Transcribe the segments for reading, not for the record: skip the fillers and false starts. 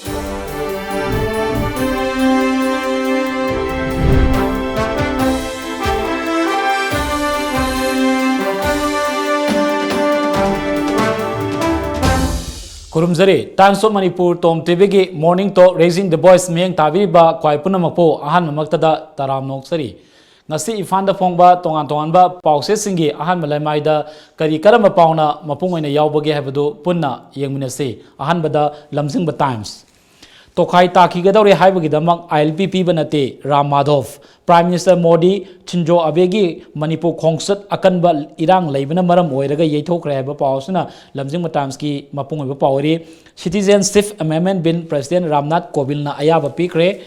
Kurumzari, Times of Manipur, TOMTV ki Morning Talk Raising the Voice miyang tabi ba kwai punamapo ahan mamaktada taram noksari. Ngasi ifanda fongba tongan ba pause singi ahan malamay da kari karama pauna mapungay na yawbagi habado punna yang minasi ahan bada lamjingba Times. Tokai taki gadawri haibagi damak ILPP banate Ram Madhov, Prime Minister Modi, Chinjo Abegi, Manipur Kongsat akan ba irang laibana maram oiraga yaitok rehaba pausna lamjingba Times ki mapungay ba pauri Citizenship Amendment Bill President Ramnath Kovind na ayaba pikre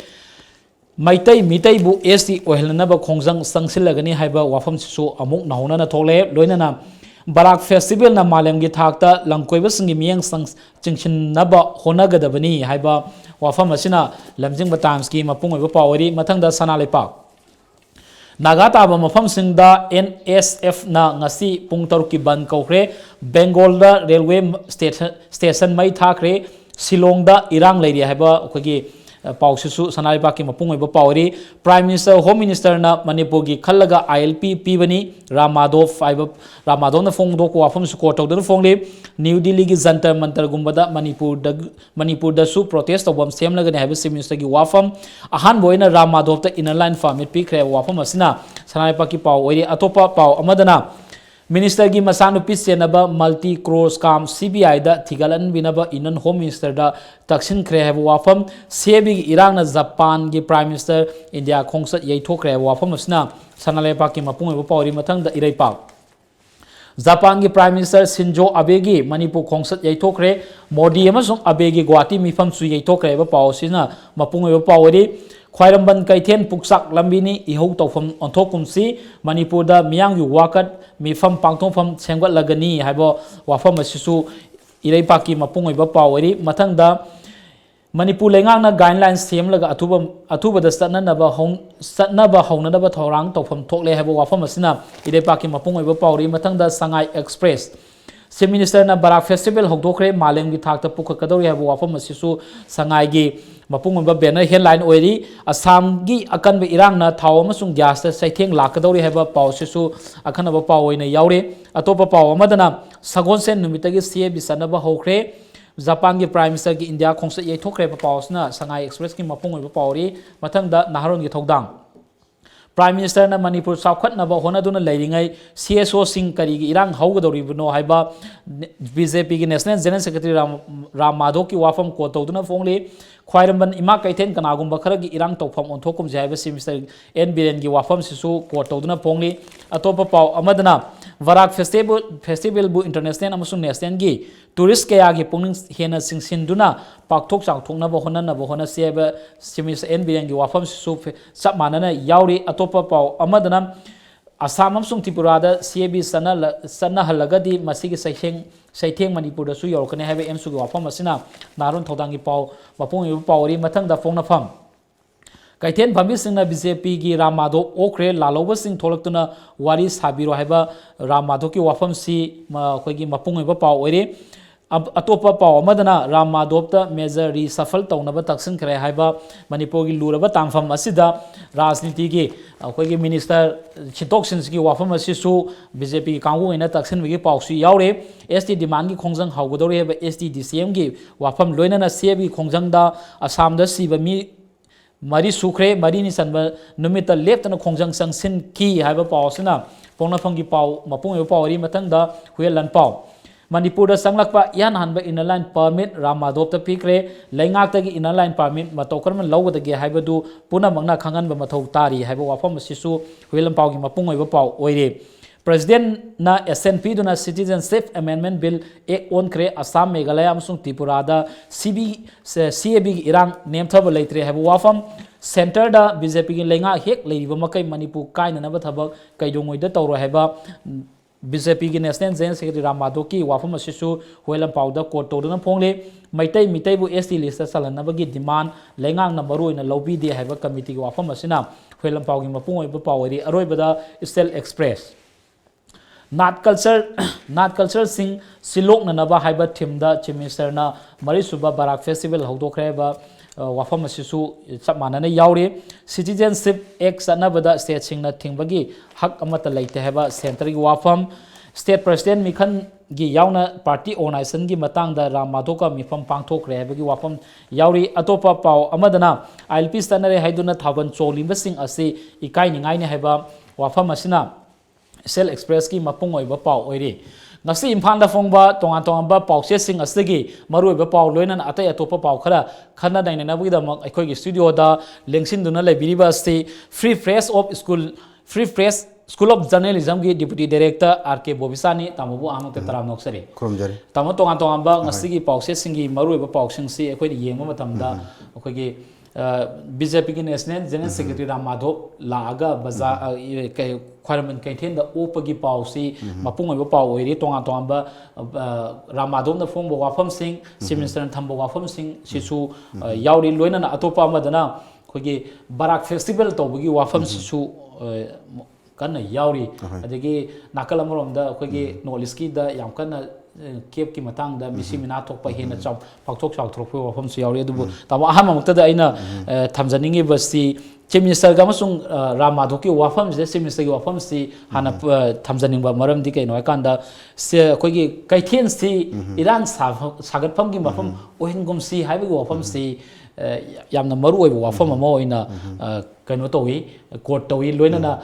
Maitai mitai bu ST ohelnaba khongjang sangsilagani haiba wafam sisu amuk nahona na thole loinana Barak Festival na malem gi thakta langkoiba singi miyang sang chinchin naba honagadabani haiba wafam asina lamjingba Times ki mapungoi ba pawari mathangda sana lepak Nagata ba mafam singda NSF na ngasi pung taruk ki ban kaukhre Bengal da railway station mai thakre Shillong da irang leiri haiba khogi Pausisu Sanai Paki Mapungoi Bapawari, Prime Minister, Home Minister na Manipuri Kalaga ILP Pibani, Ram Madhov, Ramadona Fong Doko Wafam Sukota the Fongli, New Delhi Zantar Mantar Gumbada, Manipur da Su protest of Same Lagan have a Minister Wafam, Ahan Boina Ram Madhov the inner line farm at Pikre Wafam Asina, Sanai Paki Pau, Atopa Pau, Amadana. Minister gi masanu pisenaba multi crores kam CBI da thigalan binaba inan Home Minister da taksin kre have wafam sebi irang na Japan gi Prime Minister India khongsat yaithok kre wafam asna sanale pa ki mapung pawri mathang da irai pa Japan gi Prime Minister Shinzo Abe gi Manipur khongsat yaithok kre Modi amasung Abe gi Guwahati mifam su yaithok kre ba pawsina mapung pawri Khwairamban Kaithen Puksak Lambini Ihou Tawfam Onthokumsi Manipur da Miyang yu wakat mifam pangthongfam sengwat lagani haibo wafam asisu irei paki mapungoi ba pawari mathangda Manipur lengang na guidelines sem laga atuba da satnaba haunaba thorang tawfam thokle haibo wafam asina irei paki mapungoi ba pawari mathangda Sangai Express Chief Minister na Barak Festival hokdokre malem gi thakta pukhakadori haibo wafam asisu Sangai gi mapung ba banner headline oiri Assam gi akan be irang na thaw amasung gas ta saitheng lakadori heba paw sisu akan ba paw oina yaure atopa paw amadana sagon sen numitagi CA bisanaba hokre Japan gi Prime Minister gi India khongsa ye thokre ba pawsna Sangai Express gi mapung ba pawri mathangda naharon gi thokdang Prime Minister na Manipur Saukhat na ba honaduna leiringai CSO sing kari gi irang haugadori buno haiba BJP gi National General Secretary Ram Madhov ki wafam ko tawduna fongli Khwairamban Ima Kaithen Kanagumba Kharagi Irang Tawfam Onthokum Jaiba Minister N Biren gi wafam sisu ko tawduna fongli atopa paw amadana Varak Festival bu international amasung national gi tourist kaya gi pungning hena singsinduna pakthok changthokna ba hona seba Minister N Biren gi wafam sisu sap manana yauri atopa paw amadana Assam amsung Tripura da CAB sana halagadi masigi saitheng Manipur da su yorkane have em su wafam asina naron thodangi paw mapung yu pawri mathang da phongna pham Kaithen phambi singna BJP gi Ram Madhov okre laloba sing tholaktuna wari sabiro haiba Ram Madhov ki wafam si khoigi mapung yu paw oire atopa paw amadana Ram Madhov ta major reshuffle tawnaba taksin kare haiba Manipur gi luraba tampham asida rajniti gi khoigi minister chitoksins gi wafam asisu BJP kanggu ina taksin gi pawsu yaure ST demand gi khongjang haugodori heba ST DCM gi wafam loinana CB khongjang da Assam da siba mi mari sukre mari ni sanba numita leptana khongjang sangsin ki haiba pawsina pongna phangi paw mapung yu pawri mathang da huelan paw Manipur da sanglakpa yan hanba inner line permit Ram Madhov ta pikre laingak ta gi inner line permit matokkarman lawda gi haibadu puna mangna khangan ba mathau tari haiba wafam sisu huelan paw gi mapung oi ba paw oire President na SNP duna Citizenship Amendment Bill ek on kre Assam Meghalaya amsung Tripura da CAB gi irang nemthaba leitre haiba wafam Center da BJP gi lainga hek leiba makai Manipur kaina na ba thabak kaidongoi da tawro haiba BJP gi National General Secretary Ram Madhov ki wafam asisu huelam pawda court tawduna phongle maitai mitai bu ST list salanaba gi demand laingang na maruina lobby de haiba committee gi wafam asina huelam paw gi mapung oi ba pawri aroibada Stel Express Nat culture sing silok na naba haiba thim da Chief Minister na mari suba Barak Festival hodokre ba wafam asisu chap manana yauri Citizenship Act sanabada state sing na thingbagi hak amata leite haba center gi wafam State President Mikhan gi yauna party organization gi matang da Ram Madhoka mifam pangthok re haba gi wafam yauri atopa pau amadana ILP stanare haiduna thaban cholimba sing asi ikai ningai ne haba wafam asina Cell Express ki mapung oiba pau oiri ngasi imphal da phongba tongan ba pauche sing asigi maru oiba pau loinan atai atopa pau khara khana daina na bugida mak akhoi gi studio da lengsin duna lebiriba asti Free Press School of Journalism ki Deputy Director RK Bobisani tamubu amuk te taram noksari Kurumjari tamu tongan ba ngasi gi pauche singi maru oiba pau sing si akhoi di yengma matamda akhoi gi BJP ki National General Secretary Ram Madhov laaga baza khwarman kaithen da opagi pausi mapung oiba pau oiri tongan ba Ram Madhov na phong bo wafam sing Chief Minister thambo wafam sing sisu yauri loina na atopa amadana khogi Barak Festival tobagi wafam sisu kana yauri adagi nakal amarom da khogi noliski da yam kana Cape ki matang da misi mina thokpa hena chap pakthok chak thokpa wafam su yauri adubu tama ahama mukta da aina thamjaningi basti Chief Minister ga masung Ram Madhov ki wafam je Chief Minister ki wafam si hana thamjaning ba maram di kai noi kanda se koi gi kaithen si Iran sagat pham ki mafam ohingum si haiba gi wafam si yamna maru oi wafam ama oina kaino towi court towi loina na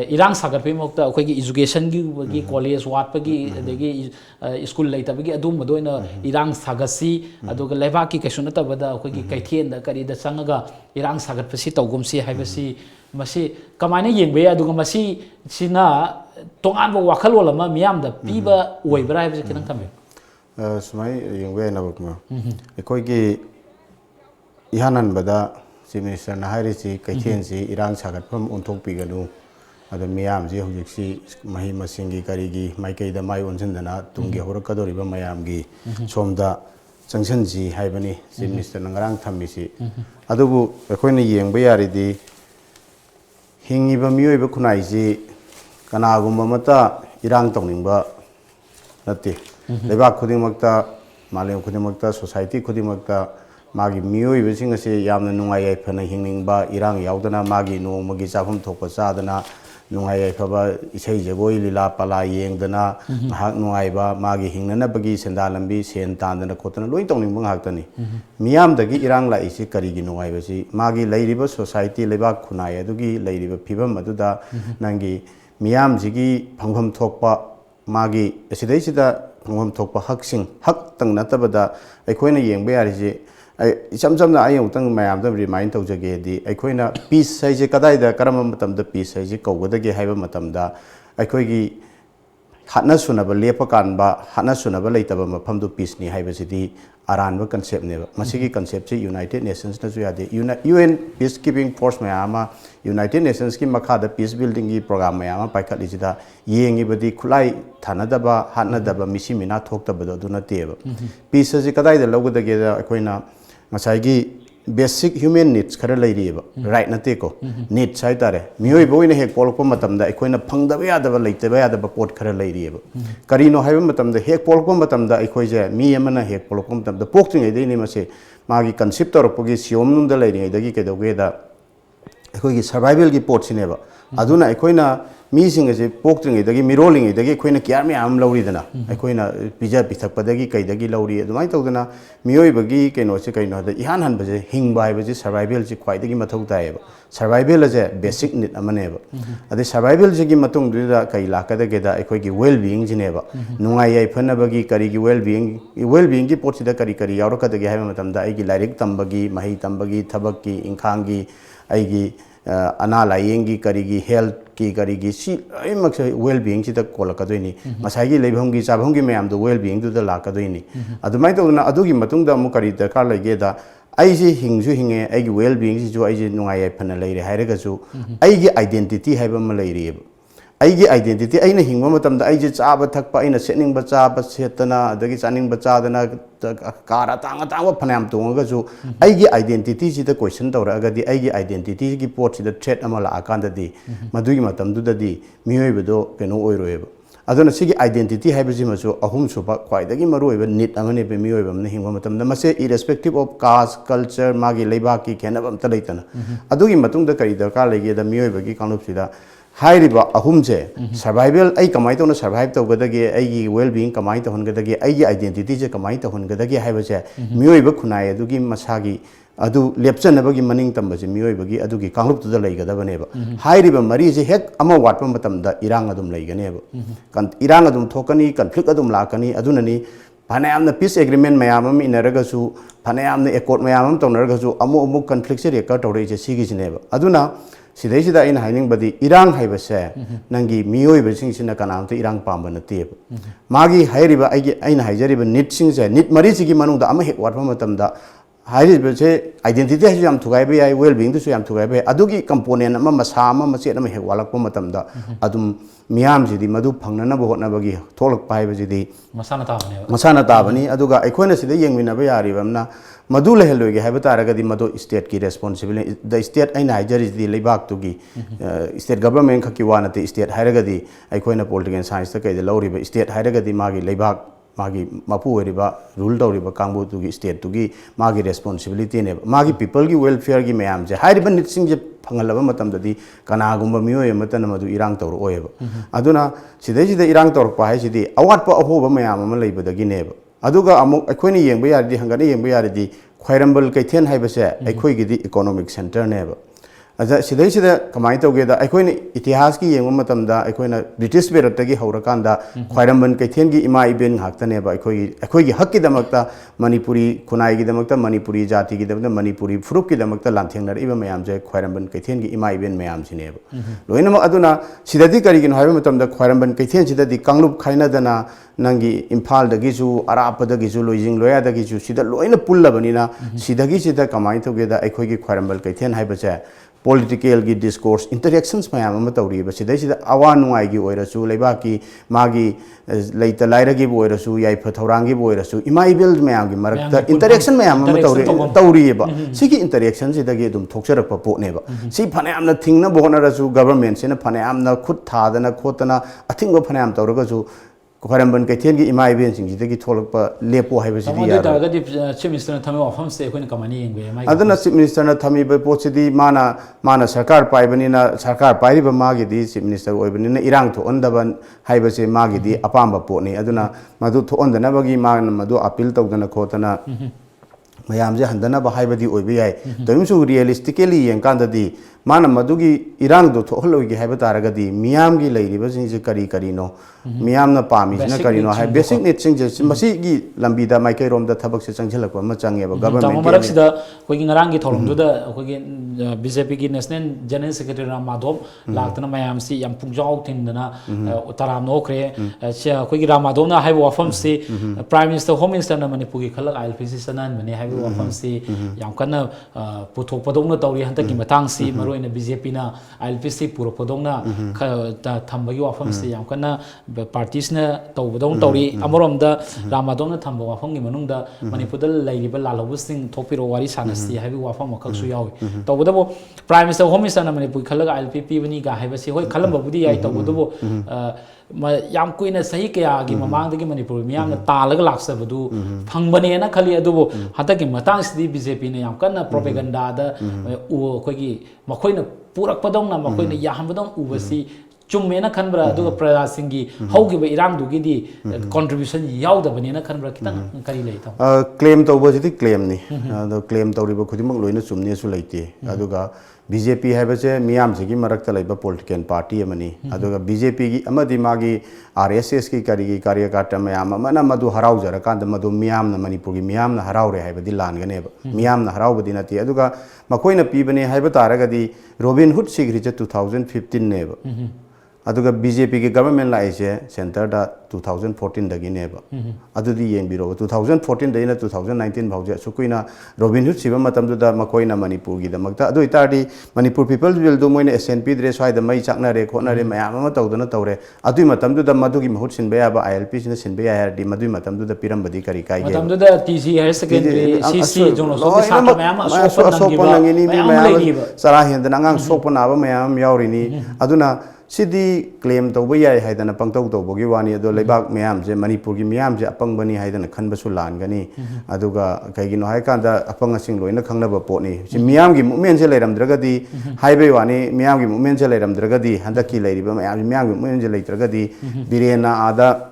Iran sagat pe mokta koi gi education gi college wat pa gi adegi school laita ba gi adum madoina Iran sagasi aduga leba ki kaisuna ta bada koi gi kaithen da kari da sangaga Iran sagat pasi tawgum si haibasi masi kamaina yengbe aduga masi sina tongan ba wakhalo lama miyam da piba oibra haibasi kinang thambe sumai yengbe na bakma ekoi gi ihanan bada Chief Minister na hairisi kaithen si Iran sagatpham onthok piganu ada miyam ji hojik si mahi masingi karigi maikei da mai onjindana tungi horakadoriba mayam gi somda changsanji haibani Chief Minister na ngarang thamisi adubu ekhoina yengba yaridi hingiba miyoiba khunai ji kanagumba mata Iran tongningsba nate lebak khudingmakta malem khudingmakta society khudingmakta magi miyoibasing ase yamna nungai yaifana hingningba Iran yaudana magi nongmagi chafam thokpa chadana nungai yaifaba isai jagoi lila pala yengdana hak nungaiba magi hingnanabagi sendalambi sen tandana khotana loi tongningba ngaktani miyamdagi Iran la isi karigi nungaibasi magi leiriba society lebak khunai adugi leiriba phibam aduda nangi miyamjigi phangpham thokpa magi asidaisida phangpham thokpa haksing hak tang natabada aikoina yengba yarisi Isam na ayong tang mayam da remind tawjage di aikoina peace haise kadaida karama matamda peace haise kawgadage haiba matamda aikoigi hatna sunaba lepa kanba hatna sunaba leitaba mafamdu peace ni haibasidi aranba concept neba masigi concept se United Nations na yade UN peacekeeping force mayama United Nations ki makhada peace building ki program mayama paikhatlisida yengi badi khulai thanadaba hatnadaba misi mina thoktabado aduna teba peace haise kadaida lawgadage da aikoina Masagi basic human needs khara leiriba right nate ko needs hai tare miyoi boina hek polko matamda ekoina phangdaba yadaba leitaba yadaba pot khara leiriba karino haiba matamda hek polko matamda ekoije mi amana hek polko matamda poktingai dei ni mase magi concept torpogi siom num da leiri dagi kedoge da ekoigi survival gi pot sineba aduna ekoina mi sing ase poktingai dagi miroling dagi ekoina kyar me am lauri dana ekoina pija pithakpadagi kaidagi lauri adumai tawdana miyoi bagi keno se kaino da ihan han baje hingba hai baje survival ji khwai dagi mathau taeba survival ase basic need amaneba ade survival ji gi matung da kai lakadage da ekoigi well being jineba nungai yai phanabagi kari gi well being gi pot sida kari yaurakadage hai matamda ai gi lairik tambagi mahi tambagi thabakki ingkhangi ai gi ana layengi karigi health ki karigi si aimak well being chi ta kolakadoini masagi leibhomgi chabhomgi mayam do well being do da lakadoini adumai to na adugi matungda mu kari da kar lege da aiji hingju hinge aigi well being ji jo aiji nungai ai phana leire hairaga ju aigi identity haiba ma leire aigi identity aina hingwa matamda aiji chaba thakpa aina setningba chaba setana adagi chaningba chadana kara tanga phanam tonga ju aigi identity ji da question tawra agadi aigi identity gi pot ji da threat amala akanda di madugi matamdu da di miyoi bedo keno oiroeba aduna sigi identity haibisi masu ahum suba khwaidagi maruoiba need amane be mioiba amna hingwa matamda mase irrespective of caste culture magi leiba ki khenaba amta leitana adugi matungda kari darkar lege da mioiba gi kanup sida hairiba ahum je survival ai kamai tona survive tawgadagi ai gi well being kamai to hongadagi ai gi identity je kamai to hongadagi haibase mioiba khunai adugi masagi adu lepchanabagi maning tambasi mioibagi adugi kanglup tu da leigadabane ba hairiba mari je hek ama watpa matamda irang adum leiganeba kan irang adum thokani conflict adum lakani adunani phanayamna peace agreement mayam am inaragasu phanayamna accord mayam am tonaragasu amu conflict se record tawre je sigi jineba aduna sidai sida ina haining badi irang haibase nangi mioiba singsina kanamta irang pamba nateba magi hairiba aina haijariba need singse need mari sigi manungda ama hek watpa matamda हाइरिबसे identity है याम थुगाइबे याय well being दुसु याम थुगाइबे अदुगी component अमा मसा अमा मसे अमा हे वालकपो मतमदा अदुम मियाम जिदि मदु फंगनना बहोटनबगी थोलक पाइबजिदि मसाना ताबनी अदुगा अखोइना सिदे येंगमिनबे यारिबमना मदु लेहलोगे हाइबा तारगदि मदु स्टेट की रेस्पोंसिबिलिटी द स्टेट आइना हाइजरिदि लेबाक तुगी स्टेट गवर्नमेंट खकी वानते स्टेट हाइरगदि अखोइना पॉलिटिकल साइंस त कइदे लौरिबे स्टेट हाइरगदि मागी लेबाक मागी मापू ओरिबा रूल तौरिबा कांगबु तुगी स्टेट तुगी मागी रेस्पोंसिबिलिटी ने मागी पीपल की वेलफेयर की मैम जे हाइरिबा निटसिंग जे फंगलबा मतमददी कनागुंबा मियोय मतन मदु इरांग तौर ओयबा अदुना सिदे सिदे इरांग तौर पा हाइसिदि अवाटपा अहोबा मैम अमा लेबदगी नेबा अदुगा अमुक अखोइनि येंबा यारदि हंगने येंबा यारदि ख्वाइरंबल कैथेन हाइबसे अखोइगिदि इकोनॉमिक सेंटर नेबा अजा सिदे सिदे कमाई तौगेदा अखोइनि इतिहास की येंबा मतमदा अखोइना ब्रिटिश बेरतगी हौरकांदा ख्वाइरंबन कैथेन की इमा इबेन हाक्तनेबा अखोइगी हक्की दमक्ता मणिपुरी खुनाई की दमक्ता मणिपुरी जाति की दमक्ता मणिपुरी फुरुप की दमक्ता लांथेंगनर इबा मयाम जे ख्वाइरंबन कैथेन की इमा इबेन मयाम सिनेबा लोइनम अदुना सिददि करिगिन हाइबा मतमदा ख्वाइरंबन कैथेन सिददि कांगलुप खाइनादना नंगी इम्फाल दगिजु अराप दगिजु लोइजिंग लोया दगिजु सिदा लोइना पुल्लबनिना सिदगी सिदा कमाई तौगेदा अखोइगी ख्वाइरंबल कैथेन हाइबसे political की discourse interactions मैम अमा तौरी बसिदे सिदा अवा नुआई की ओइरसु लेबा की मागी लेता लाइरगी बोइरसु याइ फथौरांगी बोइरसु इमाइबल मैम की मरकता interaction मैम अमा तौरीबा सिगी interaction सिदगी दुम थोक्सरप पोनेबा सि फनेयामना थिंगना बोहनरसु गवर्नमेंट सेना फनेयामना खुद थादना खोतना अथिंगो फनेयाम तौरगसु ख्वाइरंबन कैथेन की इमा इबेन सिंगिदगी थोलकपा लेपो हाइबसिदि यार तागदि चीफ मिनिस्टर थमे ऑफम से कोइन कमानी येंगे माइ अदना चीफ मिनिस्टर थमी बे पोसिदि माना सरकार पाइबनिना सरकार पाइरिबा मागिदि चीफ मिनिस्टर ओइबनिना इरांग थो अंदबन हाइबसे मागिदि अपाम्बा पोनी अदुना मदु थो अंदनबगी मान मदु अपील तौदना खोतना मयाम जे हंदनबा हाइबदि ओइबे याय तमिसु रियलिस्टिकली येंकांददि माना मदुगी इरांग दो थोहलोगी हाइबा तारगदि मियाम की लेरिबा सिंजे करीनो मियाम ना पामिजना करीनो हाइ बेसिक नीड सिंजे मसीगी लंबीदा माइकै रोमदा थबक से चंगझलकपा म चंगेबा गवर्नमेंट मरक्सिदा कोइगी ngrangi थोलमदुदा कोइगी बीजेपी की national general secretary Ram Madhav लाक्तना मयाम सी यम पुंजाउ थिंदना तराम नोखरे कोइगी राम माधव ना हाइबो वफम सी प्राइम मिनिस्टर होम मिनिस्टर ना मणिपुरी खलक आईएलपीसी सनन मने हाइबो वफम सी यम कन्ना पुथोकपदोंना तौरी हंतकी मतंग सी मरोइना बीजेपी ना आईएलपीसी पुरोपदोंना थंबगी वफम सी यम कन्ना पार्टीज ना तौबदों तौरी अमरोमदा राम माधव ना थंब वफम की मनुंगदा मणिपुरदा लैरिबा लालौबसिंग थोपिरो वारी सानस्ती हाइबो वफम मखकसु यावे तौबदबो प्राइम मिनिस्टर होम मिनिस्टर ना मणिपुर खलक आईएलपी बनी गा हाइबसी होय खलमबबुदी याय तौबदबो याम कुइना सही कया की ममांगदगी मणिपुर मियाम ना तालग लाक्सबदु फंगबनेना खली अदुबो हतकी मतांगसिदी बीजेपी ने याम कन्ना प्रोपेगेंडा दा उ कोगी मखोइना पुरकपदोंना मखोइना याहंबदों उबसी चुम्मेना खनब्रा अदुगा प्रजा सिंगी हौगिबा इरांगदुगिदी कंट्रीब्यूशन यावदबनेना खनब्रा कितंग करी लेता क्लेम तौबसिदी क्लेम नि अदो क्लेम तौरिबा खुदिमक लोइना चुमनेसु लेते अदुगा बीजेपी है मियाम से मरक्ता लेबा पॉलिटिकल पार्टी अमनी अदुगा बीजेपी की अमदी मागी आरएसएस की करी कार्यकर्ता मैम अमना मधु हराउजरकांद मधु मियाम न मणिपुर की मियाम न हराउरे हाइबदी लानगनेबा मियाम न हराउबदी नती अदुगा मखोइना पीबने हाइबा तारगदी रोबिन हुड सिग्रिचे 2015 नेबा अदुगा बीजेपी की गवर्नमेंट लाइसे सेंटर दा 2014 दगी नेबा अदुदी येंबिरो 2014 दइना 2019 भाउजे सुकुइना रोबिन हुड सिबा मतमदुदा मखोइना मणिपुर की दमकता अदु इतारदी मणिपुर पीपल्स विल दु मोइना एसएनपी द्रे स्वाइदा मई चाकनारे खोनारे मयाम अमा तौदना तौरे अदुई मतमदुदा मधुगी महूत सिनबे याबा आईएलपी सिना सिनबे यारदी मधुई मतमदुदा पिरमबदी करी काइगे मतमदुदा टीसी हायर सेकेंडरी सीसी जोनो सोसा मयाम असोपन नंगिबा मयाम सरा हेंदना अंगांग सोपनाबा मयाम यावरिनी अदुना Sidi claim to be I had an apang to Bogiwani, the Lebak Miams, Manipuri Miams, Apangani had an Kanbasulan Gani, Aduga, Kagino Haikanda, Apangasing in the Kangaba Pony. Miamgi Menjelatum Dragadi, Highway Wani, Miamgi Menjelatum Dragadi, Handaki Lady, Miamgi Menjelate Dragadi, Birena Ada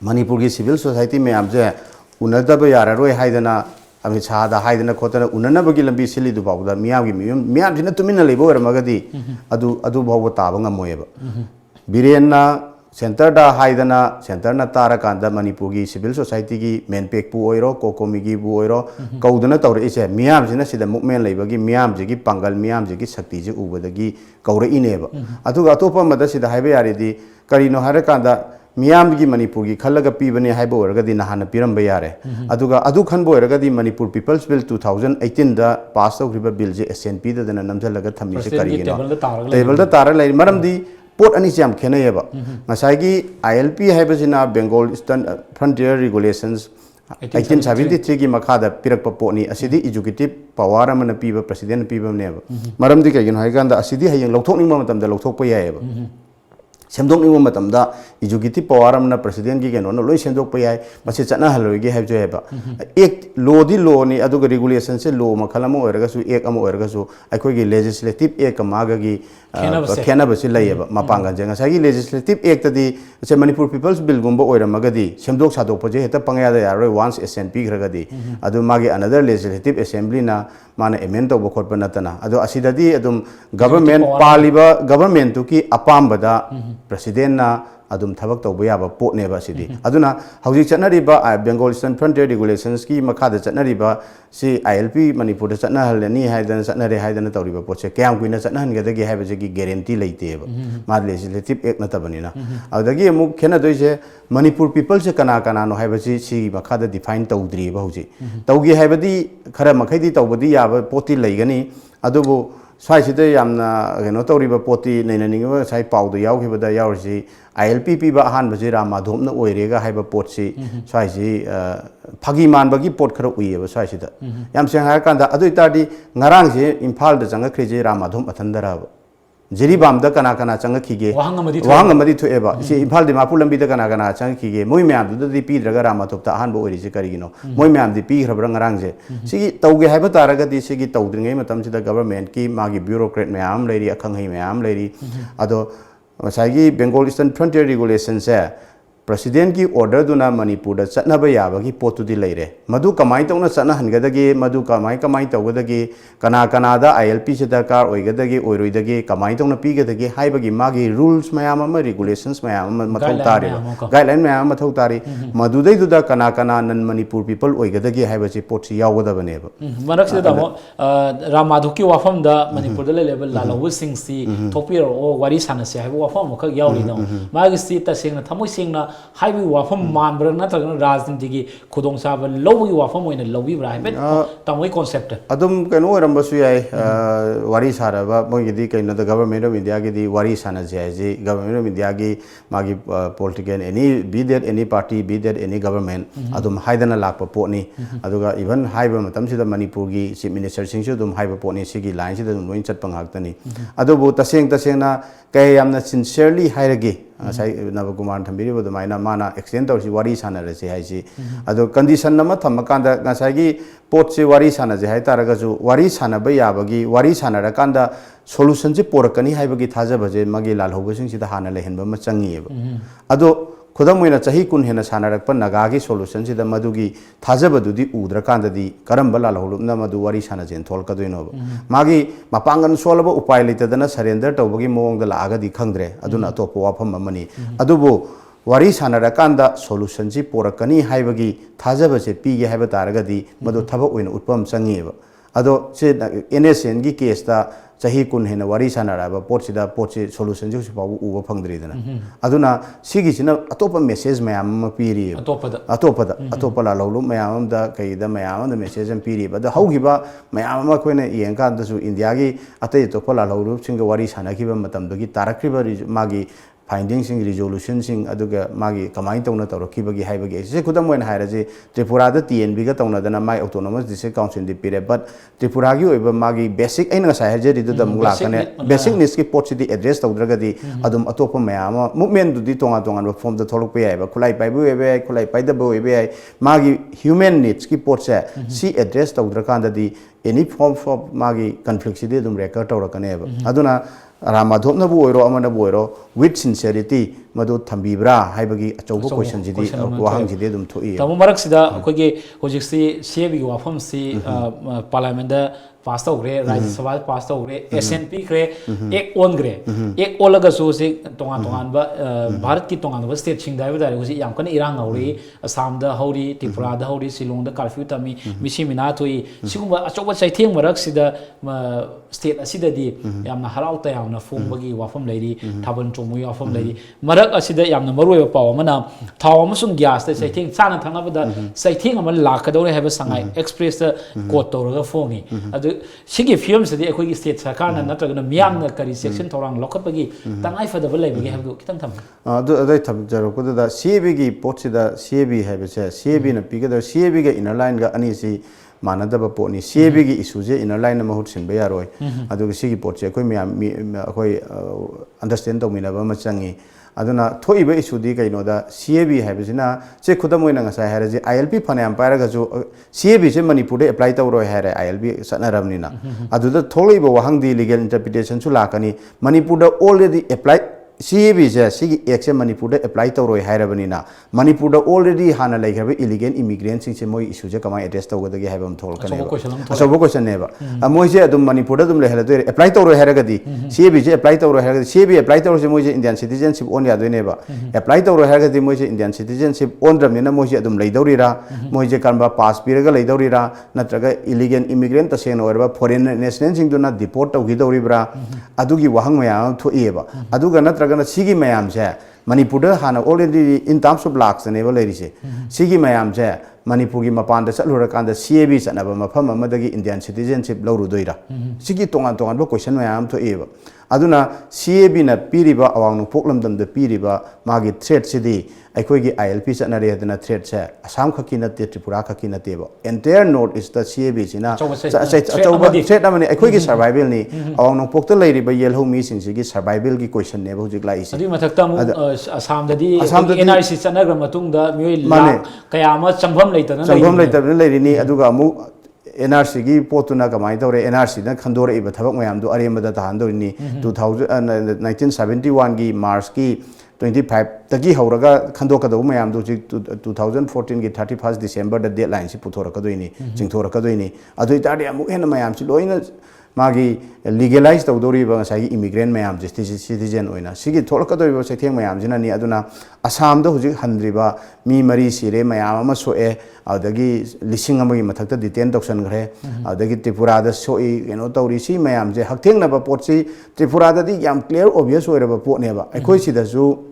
Manipuri Civil Society Miamze, Unadaba Yara, Haidana. Ami chada haidana khotana unana bagi lambi sili du bawda miyam jina tumina lebo magadi adu bawa taba ngamoyeba birenna center da haidana center na tara kanda Manipuri civil society gi main pek pu oiro kokomi gi bu oiro kaudana tawre ise miyam jina sida movement lebagi miyam jigi pangal miyam jigi sakti ji ubadagi kaure ineba adu atopa mada sida haibe yaridi karino hare kanda Miam gi Manipur gi khalaga pibane haibo orgadi nahana piramba yare aduga adu khanbo orgadi Manipur People's Bill 2018 da pass out riba bill je SNP da dana namjalaga thamni se kari no table da tara lai maramdi pot ani jam khenayeba ngasai gi ILP haibajina Bengal Eastern Frontier Regulations 1873 gi makhada pirakpa poni asidi executive power amana piba president piba neba maramdi kaigin haiganda asidi hayeng lokthokningma matamda lokthokpa yayeba Semdokni matamda executive power amna president gi geno no loi semdok pa yai mase chana haloi gi have joeba ek law di law ni aduga regulation se law makhalamo oraga su ek am oraga su akhoi gi legislative ek maga gi khena basi layeba mapangan jenga sagi legislative ek tadi se Manipur People's Bill gumba oiramagadi semdok sadok paje heta pangya da yaroi once SNP gragadi adu magi another legislative assembly na mana amend to bokot panatana adu asidadi adum government paliba government tu ki apambada president na adum thabak to yaba pot neba sidi aduna hauji chanariba Bengal Eastern Frontier Regulations ki makhada chanariba si ILP Manipur da chana halani haidan chanare haidan tawriba potse kyam kuina chana hangada gi haibaje gi guarantee leiteba ma legislative act na tabanina adagi amuk khena doise Manipur people se kana kana no haibaji si makhada define tawdri ba hauji tawgi haibadi khara makhai tawbadi yaba poti leigani adubu Saisida yamna geno tawriba poti nainaningba sai pawdu yawkhibada yawrisi ILP piba ahan baji ramadhomna oirega haiba potsi saisi phagi manbagi pot khara uiyeba saisida yam seng har kanda adu itadi ngarang je Imphal da changa khreje ramadhom athandara Jeribam da kana kana changa khige wahang amadi thoeba si Imphal Dimapur lambi da kana kana changa khige moi myam du di pi draga ramathop ta ahan bo ori se karigino moi myam di pi khrabra ngarang je sigi tawge haiba taraga di sigi tawdringai matam sida government ki magi bureaucrat mayam leiri akhanghai mayam leiri ado masagi Bengal Eastern Frontier Regulations se President ki order duna Manipur da chatnaba yabagi potu di leire madu kamai tawna chana hangadagi madu kamai tawgadagi kana kana da ILP se darkar oigadagi oiroidagi kamai tawna pigadagi haibagi magi rules mayam ama regulations mayam mathau tari guideline mayam mathau tari madu dai duda kana kana nan Manipur people oigadagi haibachi potsi yawgadabane ba marak se damo Ramadhu ki wafam da Manipur da level lalawu singsi thopir o wari sanase haibu wafam khak yawri no magi sti ta singna thamoi singna Highway wafam manbra natragana rajniti gi khudong saba lowi wafam oina lowi bra haibet tamoi concept adum kano rambasu yai wari saraba mogidi kaino the government of India gi di wari sana ji government of India gi magi political any be there any party be there any government adum haidana lakpa poni aduga even haiba matam sida Manipur gi chief minister singsu dum haiba poni sigi line sida dum loin chatpang haktani adubu taseng na kay yamna sincerely hairagi sai Nabakumar thambiri bodu maina mana extend tawsi wari sana rase haisi ado condition nama thamakanda ngasagi pot se wari sana je hai taraga ju wari sana ba yabagi wari sana ra kanda solution je porakani haibagi thaja baje magi lal hobasing sida hana lehenba ma changi ado khudam moina chahi kun hena sanarak pa naga gi solution sida madugi thajabadudi udra kandadi karamba lal holumna madu wari sana jen thol kadoino magi mapangan solaba upai litadana surrender tawbagi mowong da laga di khangdre aduna topo wafam amani adubu wari sanara kanda solution ji porakani haibagi thajaba se pige haiba taragadi madu thaba oina utpam changeba ado se NSN gi case da chahi kun hena wari sanara ba potsida potsi solution ji pawu uba phangdri dana aduna sigi sina atopa message mayam ma piri atopa la lolu mayam da kai da mayam da message am piri ba da haugiba mayam ma koina yenka da su India gi atai topa la lolu singa wari sana ki ba matam do gi tarakri ba magi findings resolution magi kamai tawna tawrakibagi haibagi se khudam oina hairaje Tripura da TNB ga tawna dana mai autonomous district council di pire but Tripura gi oiba magi basic aina sa haje di da mula kane basic needs ki pot di address tawdraga di adum atopa mayama movement du di tonga tonga form da tholok pe ai ba khulai pai bu ebe khulai pai da bu ebe magi human needs ki pot se si address tawdra da di any form of magi conflict si di dum record tawrakane ba aduna Ramadhop na buoiro amana buoiro with sincerity madu thambibra haibagi achaubo question jidi wahang jidi dum thoi tamu marak sida akoge hojik si CAB gi wafam si parliament da pass tawre Rajya Sabha pass tawre SNP kre ek on gre ek olaga so se tongan tongan ba Bharat ki tongan ba state sing dai ba dai hosi yam kan irang auri Assam da hauri Tripura da hauri Shillong da curfew tami misi mina thoi sigumba achauba saitheng marak sida state asida di yamna harau ta yamna fongbagi wafam leiri thaban chomui wafam leiri marak asida yamna maroi ba paw amana thaw amasung gas ta saitheng chana thanga ba da saitheng amal lakadore haba sangai express da quote tawraga fongi adu sigi film se di akhoi gi state sarkar na natraga miyam na kari section thorang lokapagi tangai fadaba leibagi habdu kitang tham adu adai tham jaro ko da CAB gi potsi da CAB habe se CAB na piga da CAB ga inner line ga ani si manadaba potni CAB gi issue je inner line na mahut sin ba yaroi adu sigi pot se akhoi miyam akhoi understand to mina ba ma changi aduna thoiba issue di kaino da CAB haibisina che khudam oina ngasa haraji ILP phanayam pairaga ju CAB se Manipur de apply tawro hare ILP sanaramni na aduda tholiba wahang di legal interpretation su lakani Manipur da already apply CAB se sigi action Manipur de apply tawro hairabani na Manipur da already hana laikhabe illegal immigrants se moi issue je kamai address tawga gi haibam thol kane asobo question ne ba moi se adum Manipur da dum le hala apply tawro hairaga di CAB je apply tawro hairaga CAB apply tawro se moi je Indian citizenship on ya doine ba apply tawro hairaga di moi je Indian citizenship on dram ne na moi je adum leidori ra moi je kanba pass piraga leidori ra natraga illegal immigrant ta sen orba foreign national sing do na deport tawgi dori bra adugi wahang mayam thoi ba aduga natraga Sigi mayam se Manipur hana already in terms of lakhs and ever ladies Sigi mayam se Manipur gi mapan da chatlura kan da CAB sanaba mafam amadagi Indian citizenship lawru doira sigi tongan tongan ba question mayam to eba aduna CAB na piriba awang nu poklam dam da piriba magi threat sidi aikoi gi ILP sanare adana threat se Assam khaki na te Tripura khaki na te ba entire north is the CAB sina achauba threat amani aikoi gi survival ni awang nu pokta leiri ba yelho mi sing sigi survival gi question ne ba hujik lai isi adi mathakta mu Assam da di NRC chanagra matung da myoi la kayama changbam leitana leiri ni aduga mu NRC gi potuna kamai tawre NRC na khandore iba thabak mayam do arema da tahandori ni 1971 gi March ki 25 tagi hauraga khando ka do mayam do 2014 gi 31st December da deadline si puthora ka doini jingthora ka doini adoi tadi amu hen mayam si loina magi legalize tawdori ba ngasai immigrant mayam citizen oina sigi tholka do ba setheng mayam jina ni aduna Assam da hujik handriba mi mari sire mayam ama soe adagi lising amagi mathakta detain toksan gre adagi Tripura da soi eno tawri si mayam je haktheng na ba potsi Tripura da di yam clear obvious oira ba potne ba aikoi si da su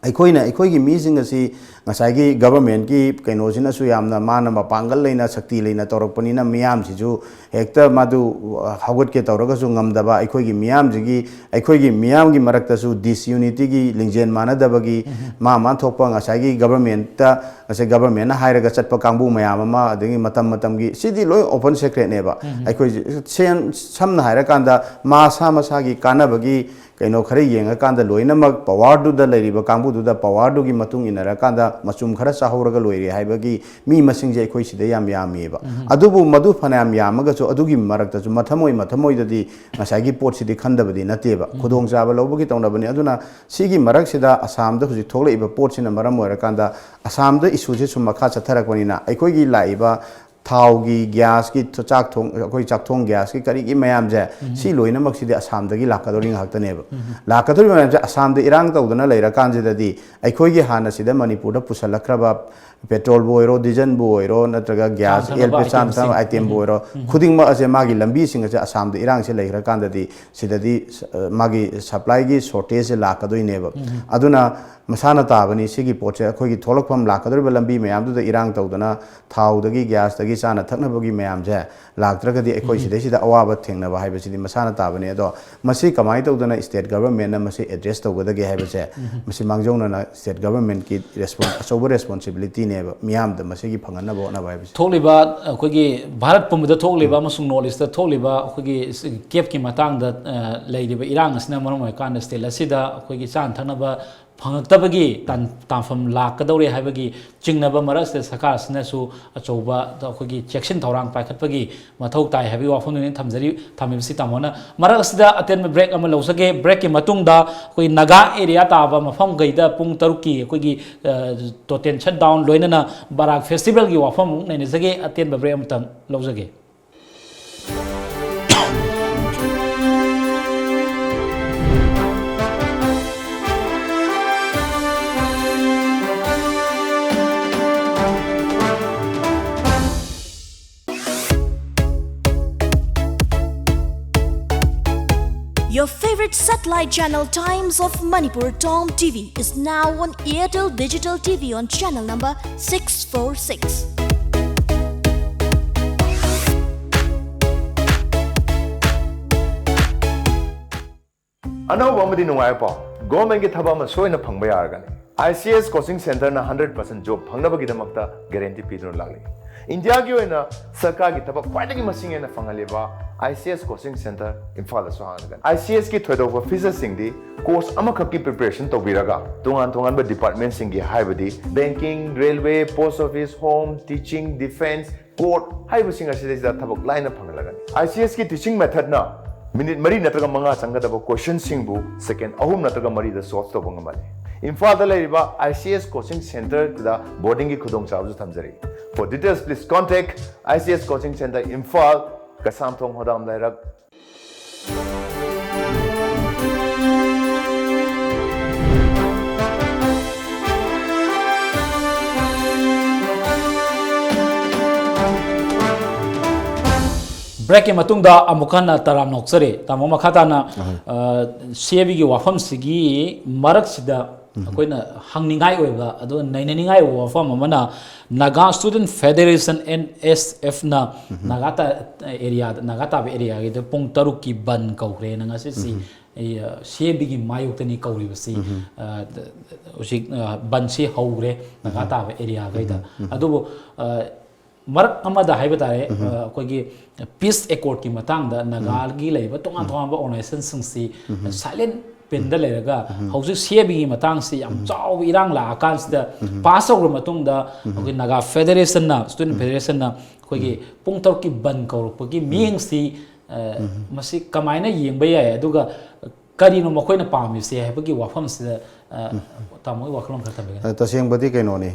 aikoi gi meeting asi ngasai gi government gi kaino sina su yamna mana mapangal leina sakti leina torokpani na miyam si ju hekta madu hagot ke tawraga su ngamdaba aikoi gi miyam jigi aikoi gi miyam gi marakta su disunity gi lingjen mana dabagi ma thokpa ngasai gi government ta ase government na hairaga chatpa kangbu mayam ma adagi matam gi sidi loi open secret ne ba aikoi sen samna haira kanda ma sa gi kana bagi kaino khare yenga kanda loina mak power du da leiriba kangbu du da power du gi matung inara kanda machum khara sahoraga loiri haibagi mi masing je khoi sida yam ba adubu madu phanam yamaga so adugi marakta su mathamoi dadi ngasai gi pot sidi khandabadi nateba khudong jaba lobagi tawnabani aduna sigi marak sida Assam da huji thogle iba pot sina maram oira kanda Assam da issue je sum makha chatharakpani na aikoi gi laiba thaugi gas ki chak thong koi chak thong gas ki kari ki mayam je si loina mak sidi Assam dagi lakadori ngakta ne ba lakadori mayam je Assam de irang tawdana leira kanje dadi aikoi gi hana sida Manipur da pusalakraba petrol boiro diesel boiro natraga gas LP sam item boiro khuding ma ase magi lambi singa je Assam de irang se leira kanda di sidadi magi supply gi shortage lakadoi ne ba aduna masana tabani sigi poche akhoi tholokpham lakadriba lambi mayam du irang tawdana thaudagi gas dagi chana thaknabagi mayam je laktragadi akhoi sidai sida awaba thengnaba haibasidi masana tabani ado masi kamai tawdana state government na masi address tawgadagi haibase masi mangjongna na state government ki responsibility ne miyam da masi gi phangana bo na haibase tholiba akhoi bharat pumda tholiba masung knowledge da tholiba akhoi cap ki matang da leidiba irang asna marom kan state asida akhoi chan thanaba phangaktabagi tamfam lakadore haibagi chingnaba maras de sakar sinasu achoba akhoi chection thorang paikhatpagi mathau tai habi wafon ne thamjari thamibsi tamona maras da aten break ama losage break ki matungda akhoi naga area taba mafam gaida pung taruki akhoi total shutdown loinana barak festival gi wafam ne ne jage aten break am tam losage Your favorite satellite channel Times of Manipur TOMTV is now on Airtel Digital TV on channel number 646. Ano ba madi nungai pa government ki thaba ma soina phangba yargani ICS coaching center na 100% job phangna bagi damakta guarantee pidun lagli India ki oina sarkar ki thaba khwaidagi masing ena phangaliba ICS coaching center imphal aso hanagan ICS ki thoidoba officers sing di course amakha ki preparation tobiraga tongan ba department sing gi haibadi banking railway post office home teaching defense court haibu sing asida da thabak line phangalagan ICS ki teaching method na minute mari nataga manga sangadaba question singbu second ahum nataga mari da solve to bangamani imphal da leriba ICS coaching center da boarding ki khudong chabu thamjari for details please contact ICS coaching center Imphal kasam thong hodam lairak break ki matungda amukana taram noksare tamo makhatana CAB gi wafam sigi marak sida akoina hangningai oiba ado nainaningai wafam amana Naga Student Federation NSF na Nagata area gi pung taruk ki ban kaukre na ngasi si CAB gi mayuktani kauri basi usi ban si haugre Nagata area gaida adubo marak amada haiba tare akogi peace accord ki matang da nagal gi leiba tonga ba organization singsi silent pendal leraga hausi CAB gi matang si am chaw irang la akan sida pass over matung da akogi naga federation na student federation na akogi pungtar ki ban kauruk ki ming si masi kamaina yengba ya aduga karino makoina pami se haibagi wafam sida tamoi waklom khartabe taseng badi kaino ni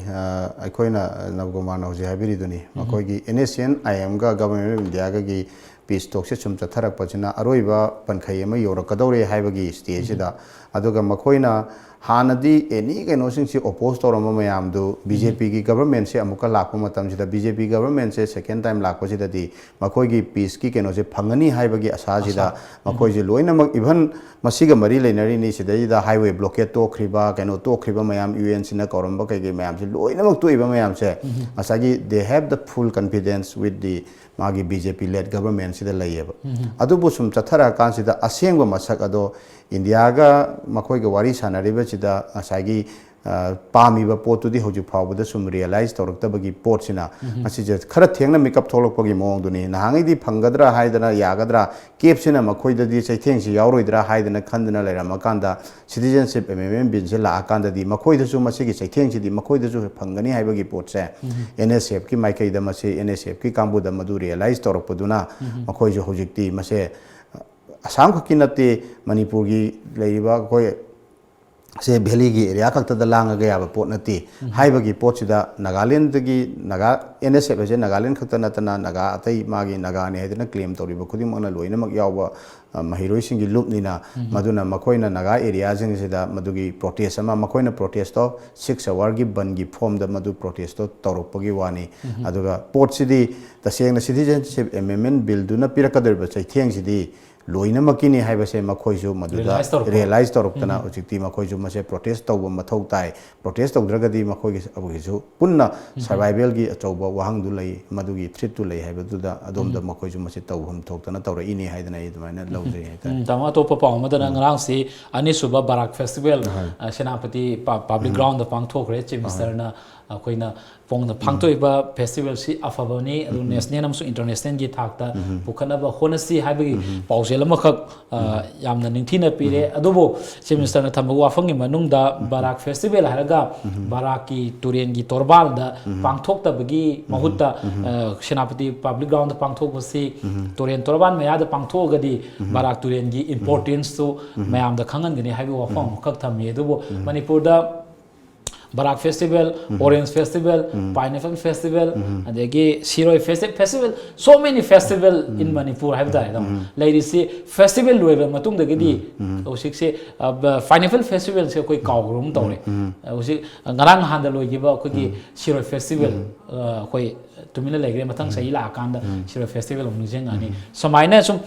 aikoina nabgomar na hoje habiri duni makoigi NSN IM ga government of India ga gi peace talk se chum chatharak pachina aroiba pankhai ama yorakadore haibagi stage da aduga makoina hanadi any kaino sing si oppose torama mayam du BJP gi government se amuka lakpa matam sida BJP government se second time lakpa sida di makoigi peace ki kaino se phangani haibagi asa sida makoi je loina mak even masiga mari leinari ni sida da highway blockade to khriba kaino to khriba mayam UN sina koramba kai ge mayam se loina mak to iba mayam se asagi they have the full confidence with the magi BJP led government sida layeba adubu sum chathara kan sida asengba masak ado India ga makoi ga wari sanariba sida asagi pami ba potu di hoju phawba da sum realize toraktabagi pot sina asi je khara thengna makeup tholokpagi mong duni nahangai di phangadra haidana yagadra kep sina makoi da di chaitheng si yauroidra haidana khandana lera makanda citizenship MMM bin se la akanda di makoi da su masi gi chaitheng si di makoi da su phangani haibagi pot se NSF ki maikai da masi NSF ki kambu da madu realize torakpaduna makoi je hojikti mase asam khaki nate Manipur gi leiba koi se valley gi area khakta da langa ga yaba pot nate haibagi pot sida Nagaland gi naga NSF je Nagaland khakta natana naga atai magi naga ne hedna claim toriba khudim ona loina mak yawa mahiroi singi loop nina maduna makoina naga area jing sida madugi protest ama makoina protest to 6 hour gi ban gi form da madu protest to torokpagi wani aduga pot sidi taseng na citizenship amendment bill duna pirakader ba chaitheng sidi loinamaki ni haibase makhoi maduda realize torokna ojikti makhoi mase protest tawba mathau tai protest tawdragadi makhoi gi abugisu punna survival gi achauba wahang du lai madugi threat tu lai haibaduda adomda makhoi mase tawhum thoktana tawra ini haidana idmaina lawje haita tama to pa madana ngrang si ani suba barak festival senapati public ground da pang thokre chief minister na akoina pongna phangtoiba festival si afabani adu national amsu international gi thakta pukhanaba honasi haibagi pausel amakak yamna ningthina pire adubo chief minister na thambu wafangi manungda barak festival haraga baraki turen gi torbal da pangthokta bagi mahutta senapati public ground da pangthokbasi turen torban maya da pangthogadi barak turen gi importance to mayam da khangan gani haibi wafang kak thami adubo manipur da Barak Festival, Orange Festival, Pineapple Festival, and again Shiroi Festival. So many festivals in Manipur have died. Ladies say festival loiba matung da gidi. Usik se Pineapple Festival se koi kawrum tawre. Usik ngarang handa loiba koi Shiroi Festival koi tumina legre matang sai la kanda Shiroi Festival umnijeng ani. Samaina sum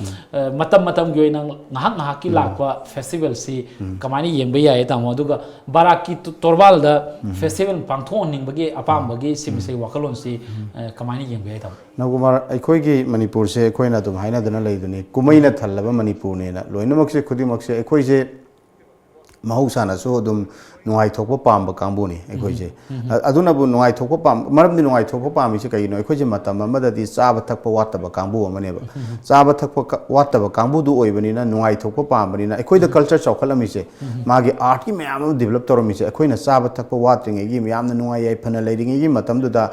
matam gyoina ngahak ngahak ki lakwa festival si kamani yemba ya eta moduga Barak ki torbal da festival pangthon ning bagi apam bagi simsei wakalon si kamani yeng bai tam Nabakumar aikoi gi Manipur se koi na tum haina dana lai duni kumai na thallaba Manipur ne na loina mak se khudi mak se aikoi je mahausa na so dum nuai thokpa pam ba kangbu ni aikoi je aduna bu nuai thokpa pam maram ni nuai thokpa pam se kai no aikoi je matam amada di chaba thakpa watta ba kangbu amane ba chaba thakpa watta ba kangbu du oibani na nuai thokpa pam bani na aikoi da culture chawkhalami se magi art ki mayam develop toromi se aikoi na chaba thakpa watringe gi mayam na nuai ai phana leiringe gi matam du da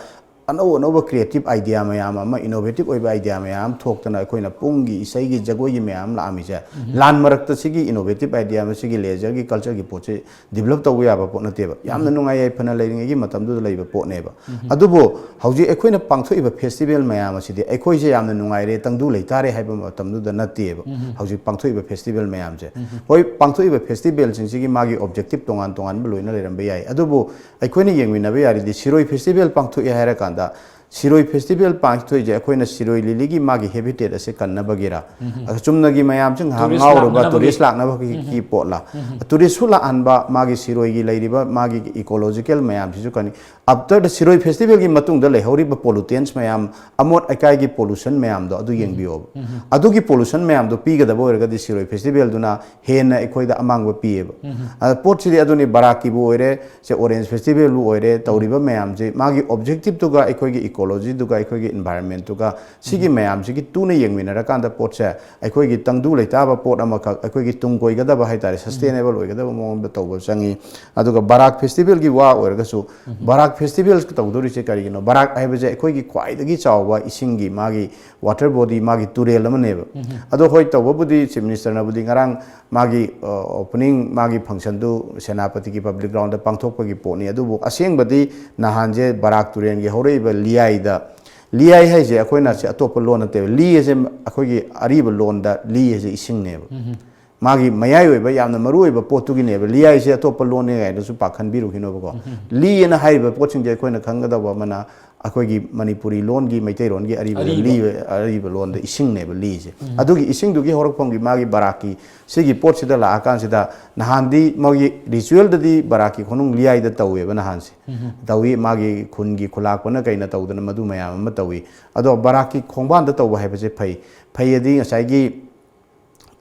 anova creative idea mayam ama innovative oiba idea mayam thoktana akoina pungi isai gi jagoi gi mayam la ami ja lan marak ta sigi innovative idea ma sigi leisure gi culture gi poche develop tawu ya ba pot na teba yamna nungai ai phana leiringe gi matam du leiba pot ne ba adubo hauji akoina pangtho iba festival mayam asidi akoi je yamna nungai re tangdu leitare haiba matam du da na teba hauji pangtho iba festival mayam je hoi pangtho iba festival sing sigi magi objective tongan tongan loina leram ba yai adubo akoina yengmina ba yari di Shiroi festival pangtho ya hara kan Shiroi festival pangthoi je akoina Shiroi lili gi magi habitat ase kanna bagera chumna gi mayam chung hangau ba tourist lakna ba ki potla tourist hula anba magi Shiroi gi leiriba magi ecological mayam sisu kani after the Shiroi festival gi matung da lehori ba pollutants mayam amot akai gi pollution mayam do adu yengbiyo adu gi pollution mayam do pi ga da boerga di Shiroi festival duna hena ekoi da amang ba pi ba pot sidi aduni baraki bu oire se Orange festival lu oire tauriba mayam je magi objective to ga ekoi gi ecology duga aikogi environment duga sigi mayam sigi tuna yengmina rakanda pot se aikogi tangdu leitaba pot amaka aikogi tungkoi gada ba haitare sustainable oigada ba mong tawba sangi aduga Barak festival gi wa oirgasu Barak festival tawduri se kari no Barak aibaje aikogi kwaidagi chawba isingi magi water body magi turel amaneba ado hoi tawba budi chief minister na budi ngarang magi opening magi function du senapati ki public ground da pangthokpa gi poni adubu aseng badi nahanje Barak turen gi horeba liai da liai hai je akoina se atop lon te li je akogi ariba lon da li je ising ne magi mayai oi ba yamna maru oi ba potu gi ne ba liai se atop lon ne ga su pakhan biru hino ba ko li na hai ba poching je akoina khanga da ba mana akogi Manipuri lon gi maitai ron gi ariba lon da ising ne ba li je adugi ising du gi horak pong gi magi Baraki sigi pot sida la akan sida nahandi magi ritual da di Baraki khonung liai da tawe ba nahan se tawi magi khungi khulak pana kaina tawdana madu mayam ma tawi ado Baraki khongban da tawba hai ba je phai adi ngasai gi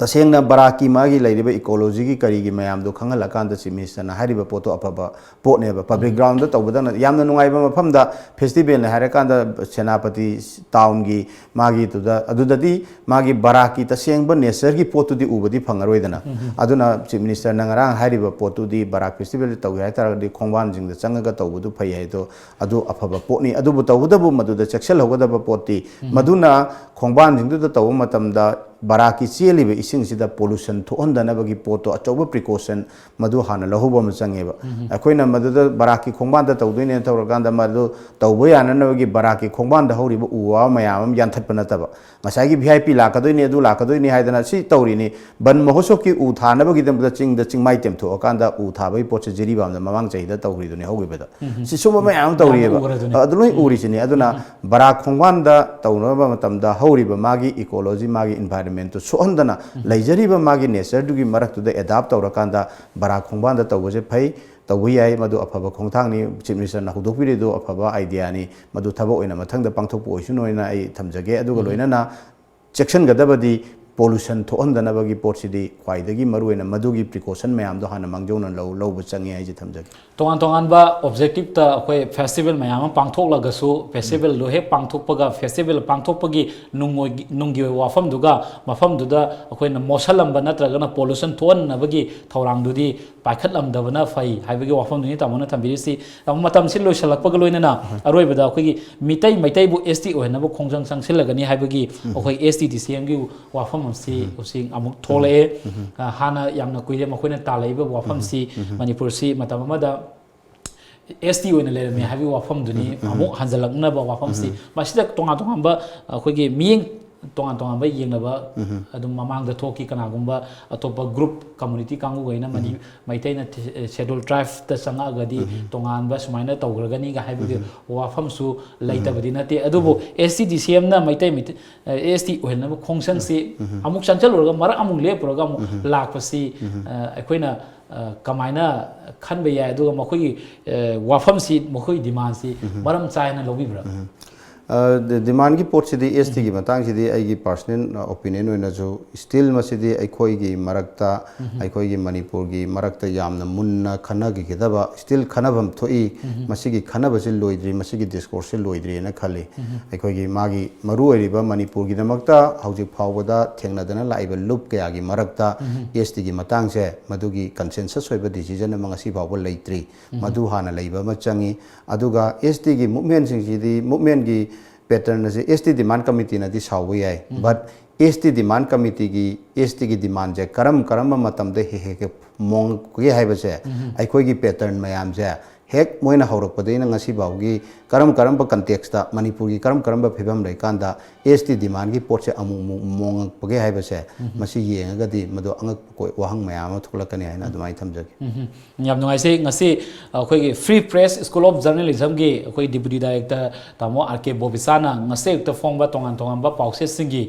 tasengna Baraki magi lairiba ecology gi kari gi mayam do khangal akan da chimis na hariba poto apaba pot ne ba public ground da tawbada na yamna nungai ba mafam da festival na harakan da senapati town gi magi to da adudadi magi Baraki taseng ba nature gi potu di ubadi phangaroi dana aduna chief minister na ngarang hariba potu di Barak festival tawi hai tar di khongban jing da changaga tawbudu phai hai to adu apaba potni adu bu tawbuda bu madu da chexel hogada ba poti maduna khongban jing da tawu matam da Baraki chelibe ising sida pollution thoondana bagi poto achoba precaution madu hana lahuba machangeba akoina madu da Baraki khongban da tawdoine tawraganda madu tawbo yana na bagi Baraki khongban da horiba uwa mayam yanthatpana taba ngasai gi VIP lakadoine adu lakadoine haidana si tawrini ban mahosok ki u thana bagi dam da ching mai tem tho akanda u thabai pot se jeri bam da mamang chai da tawri dune hogibeda si suma mayam tawriba aduloi uri sini aduna Barak khongban da tawna ba matam da horiba magi ecology magi environment environment to sohondana laijariba magi nature dugi maraktuda adapt tawrakanda bara khongbanda tawbose phai tawui ai madu afaba khongthangni chief minister na hudokpiri do afaba idea ni madu thabo oina mathangda pangthokpo oisunoina ai thamjage aduga loinana section gadabadi pollution thohondanabagi potsidi khwaidagi maruena madugi precaution mayam do hana mangjona low changi ai ji thamjage tongan tongan ba objective ta akoi festival mayam pangthok lagasu festival lo he pangthok paga festival pangthok pagi nunggi wafam duga mafam duda akoi na mosalam ba natraga na pollution thon nabagi thorang dudi paikhat lam dabana fai haibagi wafam duni tamona thambirisi matam sil lo salak paga loina na aroi bada akoi gi mitai bu ST ohna bu khongjang sangsilagani haibagi akoi ST DCM gi wafam si using amuk thole hana yamna kuire makoina talaiba wafam si manipur si matam amada ST oina le me habi wafam duni amuk hanjalakna ba wafam si masida tonga ba akoi gi miyeng tonga ba yengnaba adum mamang da thoki kana gumba atopa group community kangu gaina mani maitai na schedule drive ta sanga gadi tonga ba sumaina tawgragani ga habi wafam su laita badina te adubo STDCM na maitai ST oilna ba khongsang si amuk chanchal orga mara amuk le program lakpasi akoina kamaina khanbe ya aduga makoi wafam si makoi demand si maram chaina lobibra demand ki port sidi ST ki matang sidi ai personal opinion oina jo still masidi ai khoi gi marakta ai khoi gi manipur gi marakta yamna munna khana gi gedaba still khanabam thoi masigi khanaba se loidri masigi discourse se loidri na khali ai khoi gi magi maru oiriba manipur gi damakta hauji phawada thengna dana laiba loop kya gi marakta ST gi matang se madugi consensus oiba decision ma ngasi phawba leitri madu hana leiba ma changi aduga ST gi movement sing sidi movement gi pattern as ST demand committee na di sawi ai but ST demand committee gi ST gi demand je karam matam de he mong ko hai ba se ai khoi gi pattern mayam je hek moina haurak pade na ngasi bawgi karam ba context ta manipur gi karam ba phibam lai kanda ST demand gi port se amu mong page hai ba se masi yenga di mado angak ko wahang mayam thulakani hai na dumai thamjage yam ngai se ngasi khoi gi free press school of journalism gi khoi deputy director tamo RK Bobisana ngase ta phong ba tongan ba pause singi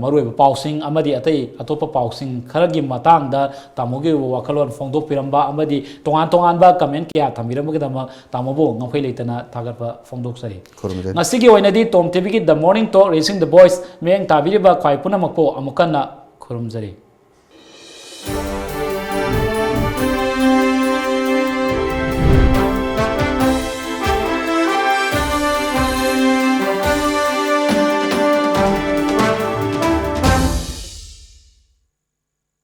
maroi ba pausing amadi atai atopa pausing kharagi matang da tamo gi wakalon phong do piramba amadi tongan ba comment kya thamira magdama tamo bo ngkhoi leitana thagat ba phong dok sari ngasi gi oina di TOMTV gi the morning talk raising the voice meng tabiri ba khwai puna makpo amukana khurumjari